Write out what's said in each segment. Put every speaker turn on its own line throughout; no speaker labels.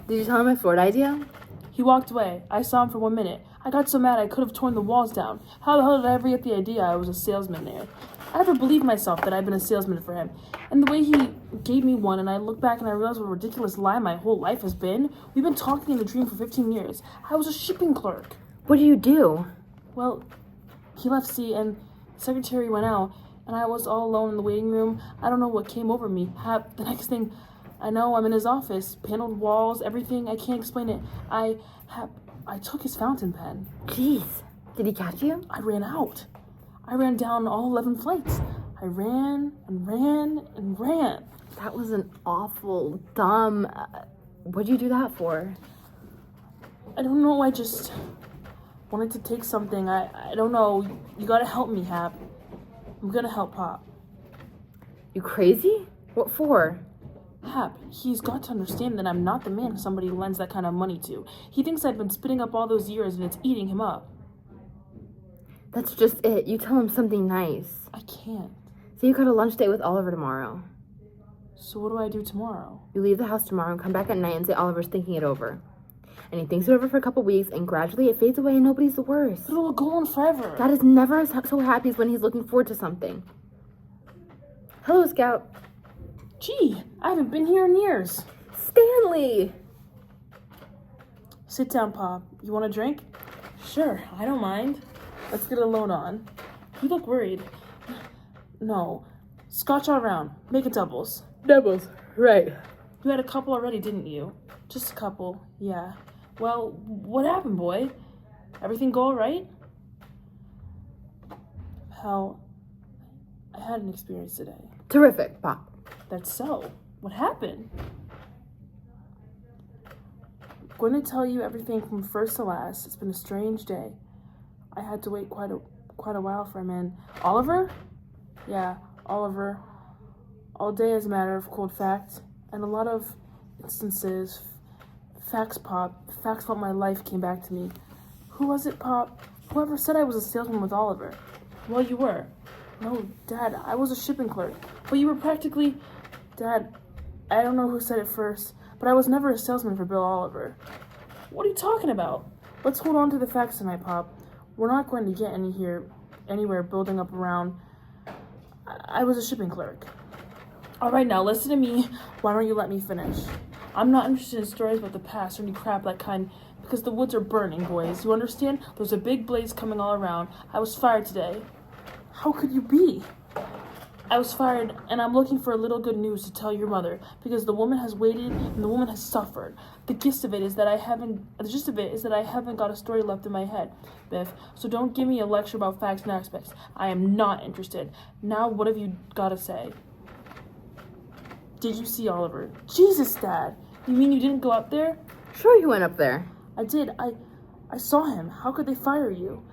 Did you tell him my Florida idea?
He walked away. I saw him for 1 minute. I got so mad I could have torn the walls down. How the hell did I ever get the idea I was a salesman there? I never believed myself that I'd been a salesman for him. And the way he gave me one, and I look back and I realize what a ridiculous lie my whole life has been. We've been talking in a dream for 15 years. I was a shipping clerk.
What do you do?
Well, he left, see, and the secretary went out, and I was all alone in the waiting room. I don't know what came over me. The next thing I know, I'm in his office, paneled walls, everything. I can't explain it. I took his fountain pen.
Jeez. Did he catch you?
I ran out. I ran down all 11 flights. I ran and ran and ran.
That was an awful, dumb... what'd you do that for?
I don't know. I just wanted to take something. I don't know. You gotta help me, Hap. I'm gonna help Pop.
You crazy? What for?
Hap, he's got to understand that I'm not the man somebody lends that kind of money to. He thinks I've been spitting up all those years and it's eating him up.
That's just it. You tell him something nice.
I can't.
Say you got a lunch date with Oliver tomorrow.
So what do I do tomorrow?
You leave the house tomorrow and come back at night and say Oliver's thinking it over. And he thinks it over for a couple weeks and gradually it fades away and nobody's the worst.
But it'll go on forever.
Dad is never so happy as when he's looking forward to something. Hello, Scout.
Gee, I haven't been here in years.
Stanley!
Sit down, Pop. You want a drink? Sure, I don't mind. Let's get a load on. You look worried. No. Scotch all around. Make it doubles.
Doubles, right.
You had a couple already, didn't you? Just a couple, yeah. Well, what happened, boy? Everything go all right? Pal, I had an experience today.
Terrific, Pop.
That's so. What happened? I'm going to tell you everything from first to last. It's been a strange day. I had to wait quite a while for him. And Oliver? Yeah, Oliver. All day as a matter of cold fact. And a lot of instances. Facts, Pop. Facts about my life came back to me. Who was it, Pop? Whoever said I was a salesman with Oliver. Well, you were. No, Dad, I was a shipping clerk. But you were practically... Dad, I don't know who said it first, but I was never a salesman for Bill Oliver. What are you talking about? Let's hold on to the facts tonight, Pop. We're not going to get anywhere building up around... I was a shipping clerk. All right, now listen to me. Why don't you let me finish? I'm not interested in stories about the past or any crap like kind, because the woods are burning, boys. You understand? There's a big blaze coming all around. I was fired today. How could you be? I was fired, and I'm looking for a little good news to tell your mother, because the woman has waited and the woman has suffered. The gist of it is that I haven't got a story left in my head, Biff. So don't give me a lecture about facts and aspects. I am not interested. Now, what have you got to say? Did you see Oliver? Jesus, Dad. You mean you didn't go up there?
Sure you went up there.
I did. I saw him. How could they fire you?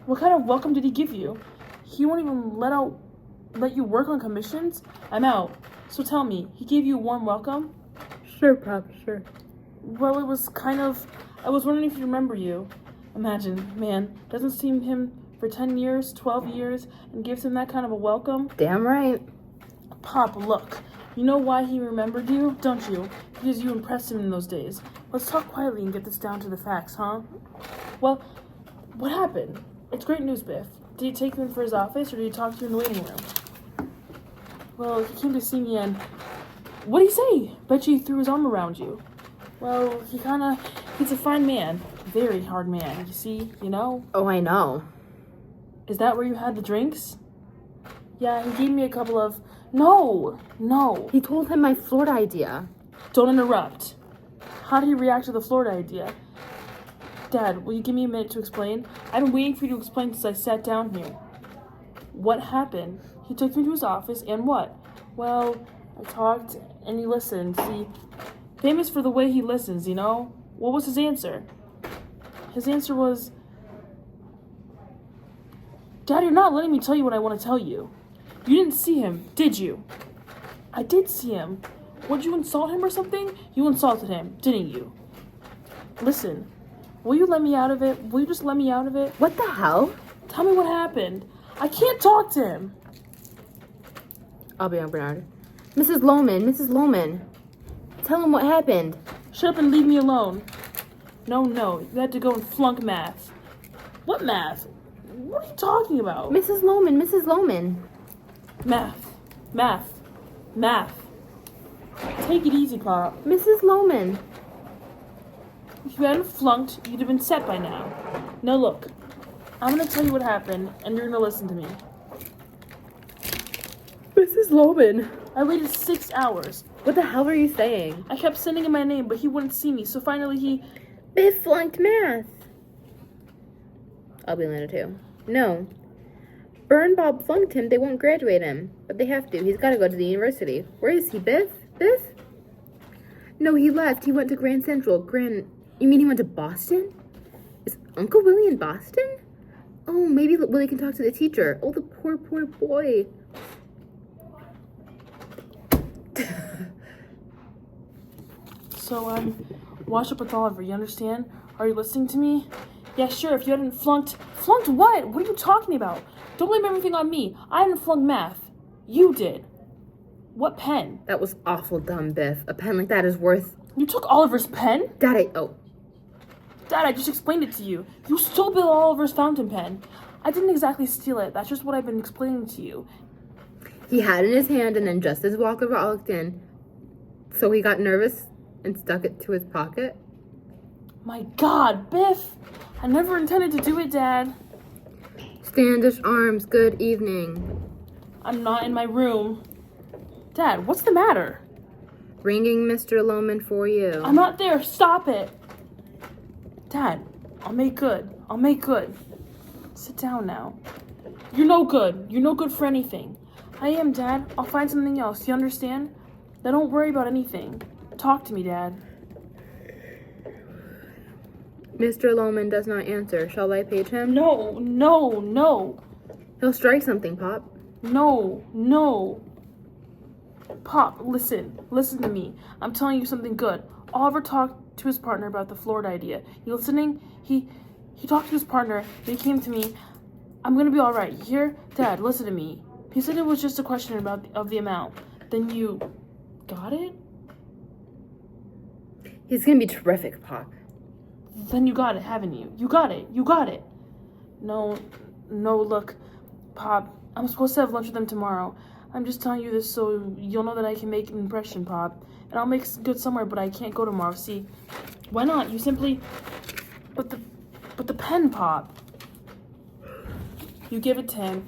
What kind of welcome did he give you? He won't even let you work on commissions? I'm out. So tell me, he gave you a warm welcome?
Sure, Pop, sure.
Well, it was kind of... I was wondering if you remember you. Imagine, man, doesn't see him for 10 years, 12 years, and gives him that kind of a welcome?
Damn right.
Pop, look. You know why he remembered you, don't you? Because you impressed him in those days. Let's talk quietly and get this down to the facts, huh? Well, what happened? It's great news, Biff. Did he take him for his office, or did he talk to you in the waiting room? Well, he came to see me and... What'd he say? Bet you he threw his arm around you. Well, he's a fine man. Very hard man, you see, you know?
Oh, I know.
Is that where you had the drinks? Yeah, he gave me a couple of... No.
He told him my Florida idea.
Don't interrupt. How did he react to the Florida idea? Dad, will you give me a minute to explain? I've been waiting for you to explain since I sat down here. What happened? He took me to his office and what? Well, I talked and he listened. See, famous for the way he listens, you know? What was his answer? His answer was... Dad, you're not letting me tell you what I want to tell you. You didn't see him, did you? I did see him. Would you insult him or something? You insulted him, didn't you? Listen, will you let me out of it? Will you just let me out of it?
What the hell?
Tell me what happened. I can't talk to him.
I'll be on Bernard. Mrs. Lohman. Tell him what happened.
Shut up and leave me alone. No, you had to go and flunk math. What math? What are you talking about?
Mrs. Loman.
Math. Take it easy, Pop.
Mrs. Loman.
If you hadn't flunked, you'd have been set by now. Now look, I'm gonna tell you what happened, and you're gonna listen to me.
Mrs. Loman.
I waited 6 hours.
What the hell were you saying?
I kept sending him my name, but he wouldn't see me, so finally he...
Biff flunked math. I'll be Lana too. No. Burn Bob flunked him, they won't graduate him. But they have to. He's gotta go to the university. Where is he, Biff? Biff? No, he left. He went to Grand Central. You mean he went to Boston? Is Uncle Willie in Boston? Oh, maybe Willie can talk to the teacher. Oh, the poor boy.
So, wash up with Oliver, you understand? Are you listening to me? Yeah, sure, if you hadn't flunked... Flunked what? What are you talking about? Don't blame everything on me. I didn't flunk math. You did. What pen?
That was awful dumb, Biff. A pen like that is worth...
You took Oliver's pen?
Dad,
I just explained it to you. You stole Bill Oliver's fountain pen. I didn't exactly steal it. That's just what I've been explaining to you.
He had it in his hand, and then just as Walker walked in, so he got nervous and stuck it to his pocket.
My God, Biff! I never intended to do it, Dad.
Standish Arms, good evening.
I'm not in my room. Dad, what's the matter?
Ringing Mr. Loman for you.
I'm not there. Stop it. Dad, I'll make good. Sit down now. You're no good. You're no good for anything. I am, Dad. I'll find something else. You understand? Now don't worry about anything. Talk to me, Dad.
Mr. Loman does not answer. Shall I page him?
No.
He'll strike something, Pop.
No. Pop, listen to me. I'm telling you something good. Oliver talked to his partner about the Florida idea. You listening? He talked to his partner. He came to me. I'm gonna be all right. You hear? Dad, listen to me. He said it was just a question of the amount. Then you got it?
He's gonna be terrific, Pop.
Then you got it, haven't you? You got it. No, look, Pop, I'm supposed to have lunch with them tomorrow. I'm just telling you this so you'll know that I can make an impression, Pop. And I'll make good somewhere, but I can't go tomorrow. See, why not? You simply... But the pen, Pop. You give it to him.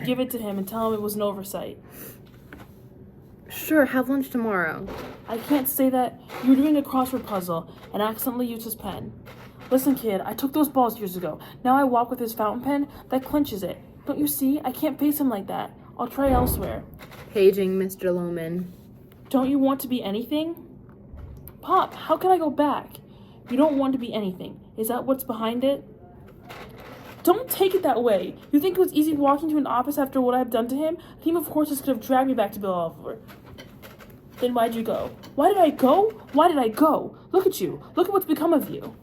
Give it to him and tell him it was an oversight.
Sure, have lunch tomorrow.
I can't say that. You were doing a crossword puzzle and accidentally used his pen. Listen, kid, I took those balls years ago. Now I walk with his fountain pen. That clinches it. Don't you see? I can't face him like that. I'll try elsewhere.
Paging Mr. Loman.
Don't you want to be anything? Pop, how can I go back? You don't want to be anything. Is that what's behind it? Don't take it that way. You think it was easy walking to an office after what I've done to him? A team of horses could have dragged me back to Bill Oliver. Then why'd you go? Why did I go? Look at you. Look at what's become of you.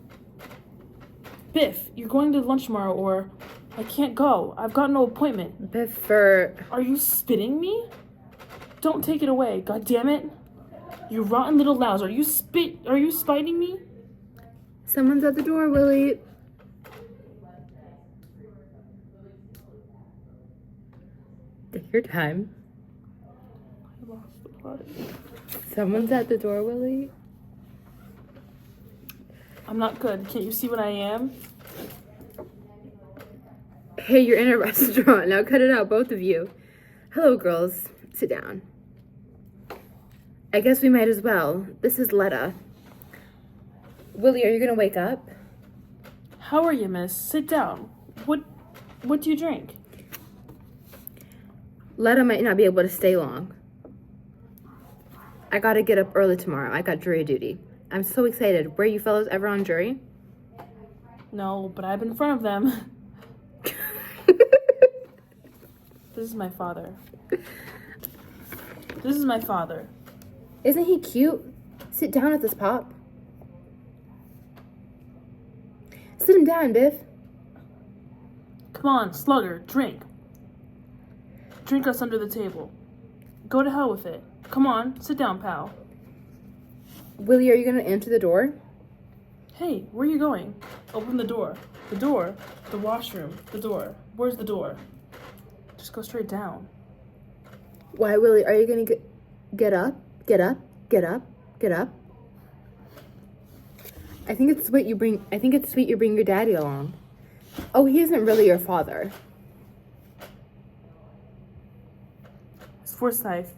Biff, you're going to lunch tomorrow, or I can't go. I've got no appointment.
Biff,
Are you spitting me? Don't take it away, god damn it. You rotten little louse. Are you spiting me?
Someone's at the door, Willie. Take your time.
I lost the plot.
Someone's at the door, Willie.
I'm not good. Can't you see what I am?
Hey, you're in a restaurant. Now cut it out, both of you. Hello, girls. Sit down. I guess we might as well. This is Letta. Willie, are you gonna wake up?
How are you, miss? Sit down. What do you drink?
Letta might not be able to stay long. I gotta get up early tomorrow. I got jury duty. I'm so excited. Were you fellows ever on jury?
No, but I've been in front of them. This is my father.
Isn't he cute? Sit down with us, Pop. Sit him down, Biff.
Come on, slugger, drink. Drink us under the table. Go to hell with it. Come on, sit down, pal.
Willie, are you gonna answer the door?
Hey, where are you going? Open the door. The door. The washroom. The door. Where's the door? Just go straight down.
Why, Willie, are you gonna get up? Get up? Get up? Get up? I think it's sweet you bring your daddy along. Oh, he isn't really your father.
Miss Forsyth,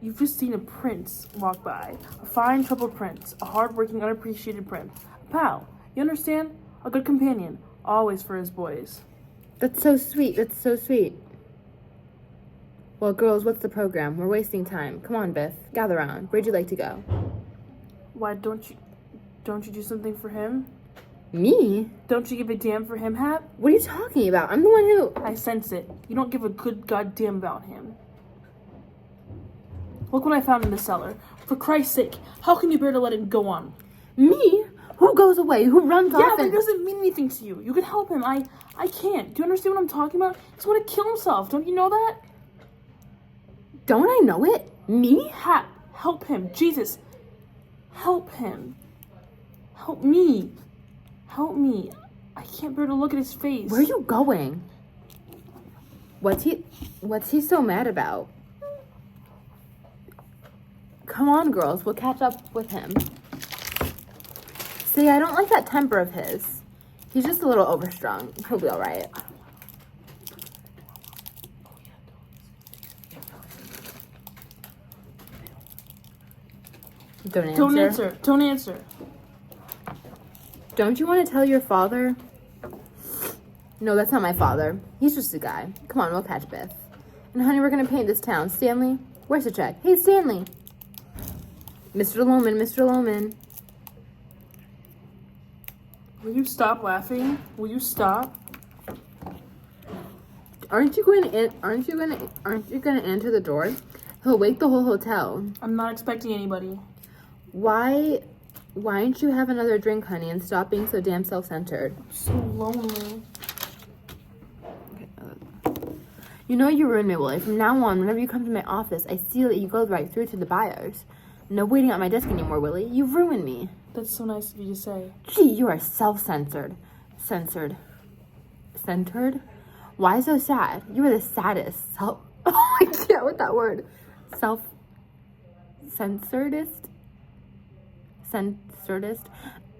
you've just seen a prince walk by. A fine, troubled prince. A hard-working, unappreciated prince. A pal. You understand? A good companion. Always for his boys.
That's so sweet. That's so sweet. Well, girls, what's the program? We're wasting time. Come on, Biff. Gather around. Where'd you like to go?
Why don't you do something for him?
Me?
Don't you give a damn for him, Hap?
What are you talking about? I'm the one who...
I sense it. You don't give a good goddamn about him. Look what I found in the cellar. For Christ's sake, how can you bear to let him go on?
Me? Who goes away? Who runs off?
Yeah, but it doesn't mean anything to you. You can help him. I can't. Do you understand what I'm talking about? He's going to kill himself. Don't you know that?
Don't I know it? Me?
Hap, help him. Jesus. Help him. Help me. Help me. I can't bear to look at his face.
Where are you going? What's he so mad about? Come on, girls. We'll catch up with him. See, I don't like that temper of his. He's just a little overstrung. He'll be all right. Don't answer.
Don't answer.
Don't you want to tell your father? No, that's not my father. He's just a guy. Come on, we'll catch Biff. And honey, we're gonna paint this town. Stanley, where's the check? Hey, Stanley. Mr. Loman, Mr. Loman.
Will you stop laughing? Will you stop?
Aren't you going to answer the door? He'll wake the whole hotel.
I'm not expecting anybody.
Why don't you have another drink, honey, and stop being so damn self-centered?
I'm so lonely.
You know you ruined me, Willie. From now on, whenever you come to my office, I see that you go right through to the buyers. No waiting at my desk anymore, Willie. You've ruined me.
That's so nice of you to say.
Gee, you are self-censored. Centered? Why so sad? You are the saddest Oh, I can't with that word. Censoredest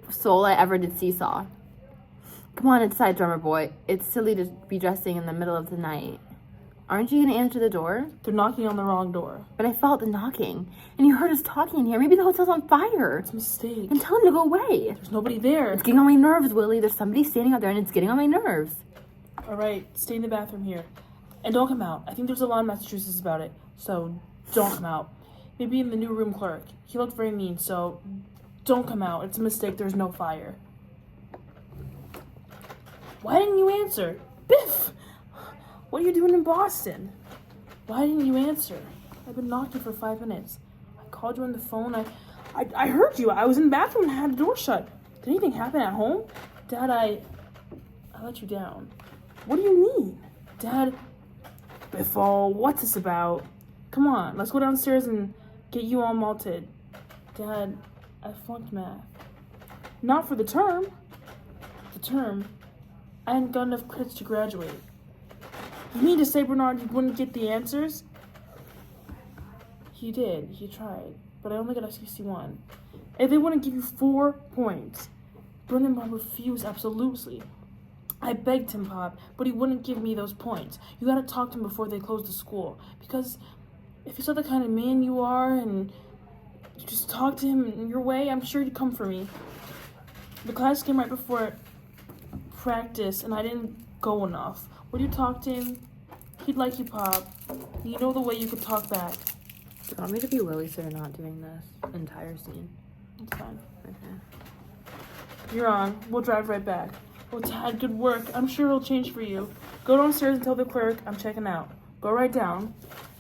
soul I ever did seesaw. Come on inside, drummer boy. It's silly to be dressing in the middle of the night. Aren't you going to answer the door?
They're knocking on the wrong door.
But I felt the knocking, and you heard us talking in here. Maybe the hotel's on fire.
It's a mistake.
And tell him to go away.
There's nobody there.
It's getting on my nerves, Willie. There's somebody standing out there, and it's getting on my nerves.
All right, stay in the bathroom here. And don't come out. I think there's a law in Massachusetts about it, so don't come out. Maybe in the new room clerk. He looked very mean, so don't come out. It's a mistake. There's no fire. Why didn't you answer? Biff! What are you doing in Boston? Why didn't you answer? I've been knocking for 5 minutes. I called you on the phone. I heard you. I was in the bathroom and had the door shut. Did anything happen at home? Dad, I let you down. What do you mean? Dad, Biffle, what's this about? Come on, let's go downstairs and get you all malted. Dad, I flunked math. Not for the term. The term? I hadn't got enough credits to graduate. You mean to say, Bernard, you wouldn't get the answers? He did. He tried. But I only got a 61. And they wouldn't give you 4 points. Brennan Bob refused absolutely. I begged him, Pop, but he wouldn't give me those points. You gotta talk to him before they close the school. Because if you saw the kind of man you are and you just talk to him in your way, I'm sure he'd come for me. The class came right before practice, and I didn't go enough. Would you talk to him? He'd like you, Pop. You know the way you could talk back.
Do you want me to be Willie so you're not doing this entire scene?
It's fine.
Okay.
You're on. We'll drive right back. Oh, Dad, good work. I'm sure he'll change for you. Go downstairs and tell the clerk I'm checking out. Go right down.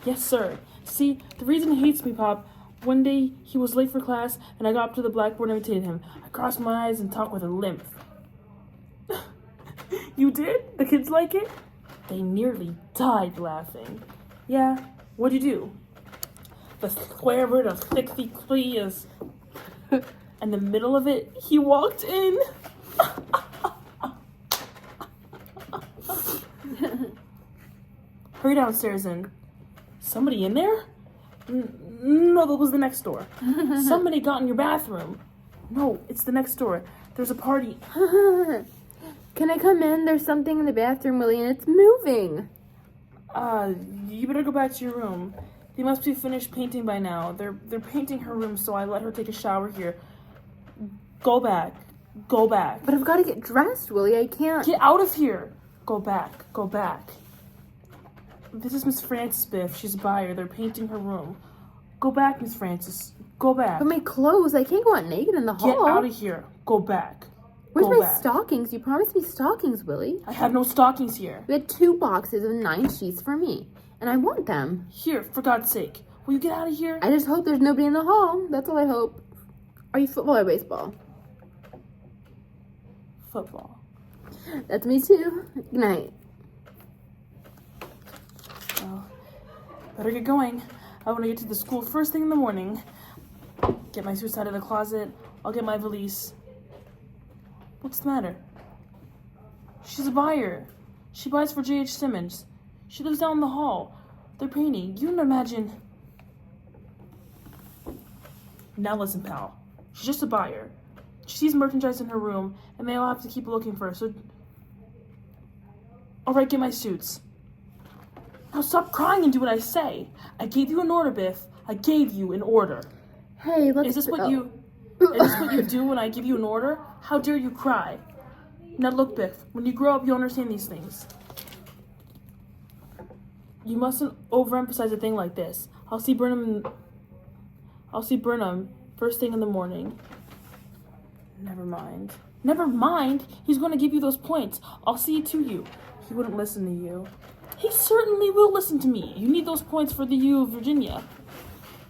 Yes, sir. See, the reason he hates me, Pop, one day he was late for class, and I got up to the blackboard and imitated him. I crossed my eyes and talked with a limp. You did? The kids like it? They nearly died laughing. Yeah, what'd you do? The square root of 63 is In the middle of it, he walked in. Hurry downstairs and... Somebody in there? No, that was the next door. Somebody got in your bathroom. No, it's the next door. There's a party.
Can I come in? There's something in the bathroom, Willie, and it's moving.
You better go back to your room. They must be finished painting by now. They're painting her room, so I let her take a shower here. Go back. Go back.
But I've got to get dressed, Willie. I can't.
Get out of here. Go back. Go back. This is Miss Frances, Biff. She's a buyer. They're painting her room. Go back, Miss Frances. Go back.
But my clothes, I can't go out naked in the hall.
Get out of here. Go back.
Where's
Go
my
back.
stockings? You promised me stockings, Willie.
I have no stockings here.
We had 2 boxes of 9 sheets for me, and I want them.
Here, for God's sake. Will you get out of here?
I just hope there's nobody in the hall. That's all I hope. Are you football or baseball?
Football.
That's me too. Good night.
Well, better get going. I want to get to the school first thing in the morning. Get my suits out of the closet. I'll get my valise. What's the matter? She's a buyer. She buys for J.H. Simmons. She lives down the hall. They're painting. You don't imagine. Now listen, pal. She's just a buyer. She sees merchandise in her room, and they all have to keep looking for her, so... Alright, get my suits. Now stop crying and do what I say. I gave you an order, Biff. I gave you an order.
Hey, let's...
Is this what you do when I give you an order? How dare you cry? Now look, Biff, when you grow up, you'll understand these things. You mustn't overemphasize a thing like this. I'll see Burnham first thing in the morning. Never mind. Never mind? He's going to give you those points. I'll see to you. He wouldn't listen to you. He certainly will listen to me. You need those points for the U of Virginia.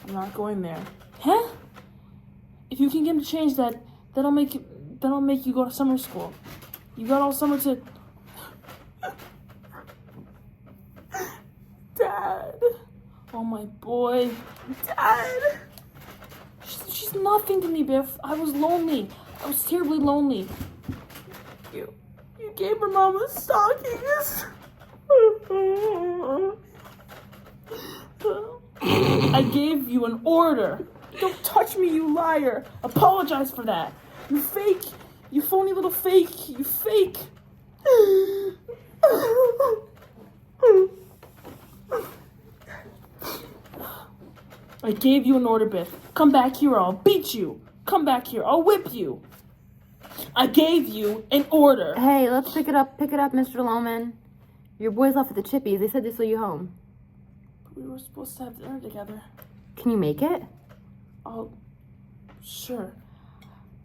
I'm not going there. Huh? If you can get him to change that, that'll make you go to summer school. You got all summer to... Dad. Oh, my boy. Dad. She's nothing to me, Biff. I was lonely. I was terribly lonely. You gave her mama stockings. I gave you an order. Don't touch me, you liar. Apologize for that. You fake. You phony little fake. You fake. I gave you an order, Biff. Come back here or I'll beat you. Come back here. I'll whip you. I gave you an order.
Hey, let's pick it up, Mr. Loman. Your boys left with the Chippies. They said they saw you home.
We were supposed to have dinner together.
Can you make it?
Oh, sure.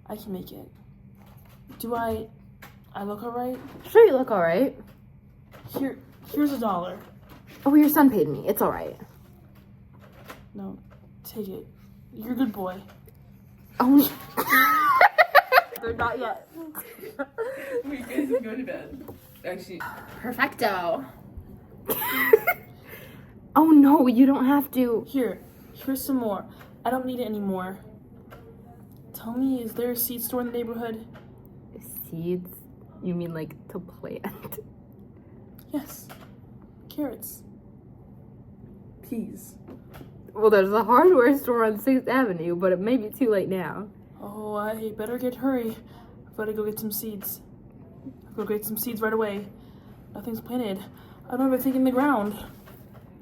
I can make it. Do I look alright?
Sure, you look alright.
Here's $1.
Oh, your son paid me. It's alright.
No, take it. You're a good boy.
Oh, they're not yet.
We guys can go to bed. Actually,
Perfecto. Oh no, you don't have to.
Here's some more. I don't need it anymore. Tell me, is there a seed store in the neighborhood?
Seeds? You mean like to plant?
Yes. Carrots. Peas.
Well, there's a hardware store on 6th Avenue, but it may be too late now.
Oh, I better hurry. I've got to go get some seeds. I'll go get some seeds right away. Nothing's planted. I don't have anything in the ground.